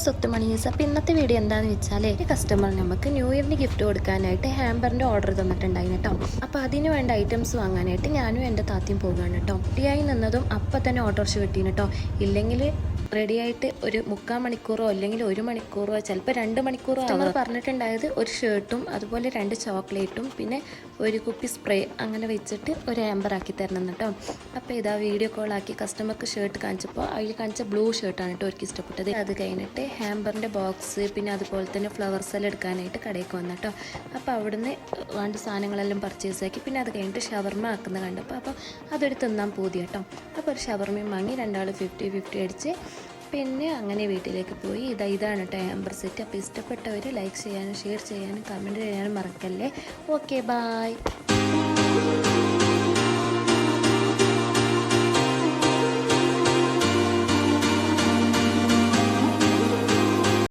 സ്വത്തുമണീസ്. അപ്പോൾ ഇന്നത്തെ വീഡിയോ എന്താണെന്ന് വെച്ചാൽ കസ്റ്റമർ നമുക്ക് ന്യൂ ഇയറിന് ഗിഫ്റ്റ് കൊടുക്കാനായിട്ട് ഹാമ്പറിൻ്റെ ഓർഡർ തന്നിട്ടുണ്ടായിരുന്നു കേട്ടോ. അപ്പോൾ അതിന് വേണ്ട ഐറ്റംസ് വാങ്ങാനായിട്ട് ഞാനും എൻ്റെ താത്തയും പോകുകയാണ് കേട്ടോ. റെഡിയായി നിന്നതും അപ്പം തന്നെ ഓട്ടോറിക്ഷ കിട്ടീന് കേട്ടോ. ഇല്ലെങ്കിൽ റെഡിയായിട്ട് ഒരു 3/4 മണിക്കൂറോ അല്ലെങ്കിൽ 1 മണിക്കൂറോ ചിലപ്പോൾ 2 മണിക്കൂറോ അവർ പറഞ്ഞിട്ടുണ്ടായത് ഒരു ഷർട്ടും അതുപോലെ 2 ചോക്ലേറ്റും പിന്നെ ഒരു കുപ്പി സ്പ്രേ അങ്ങനെ വെച്ചിട്ട് ഒരു ഹാമ്പറാക്കി തരണം കേട്ടോ. അപ്പോൾ ഇതാ വീഡിയോ കോളാക്കി കസ്റ്റമർക്ക് ഷർട്ട് കാണിച്ചപ്പോൾ അതിൽ കാണിച്ച ബ്ലൂ ഷർട്ടാണ് കേട്ടോ അവർക്ക് ഇഷ്ടപ്പെട്ടത്. അത് കഴിഞ്ഞിട്ട് ഹാമ്പറിൻ്റെ ബോക്സ് പിന്നെ അതുപോലെ തന്നെ ഫ്ലവർസ് എല്ലാം എടുക്കാനായിട്ട് കടയിലേക്ക് വന്നു കേട്ടോ. അപ്പോൾ അവിടുന്ന് വേണ്ട സാധനങ്ങളെല്ലാം പർച്ചേസ് ആക്കി. പിന്നെ അത് കഴിഞ്ഞിട്ട് ഷവർമ ആക്കുന്ന കണ്ടപ്പോൾ അപ്പോൾ അതെടുത്ത് തിന്നാൻ പോതി കേട്ടോ. അപ്പോൾ ഒരു ഷവർമയും വാങ്ങി 2 50-50 അടിച്ച് പിന്നെ അങ്ങനെ വീട്ടിലേക്ക് പോയി. ഇതാണ് കേട്ടോ ഹാമ്പർ സെറ്റ്. അപ്പോൾ ഇഷ്ടപ്പെട്ടവർ ലൈക്ക് ചെയ്യാനും ഷെയർ ചെയ്യാനും കമൻറ്റ് ചെയ്യാനും മറക്കല്ലേ. Okay, bye.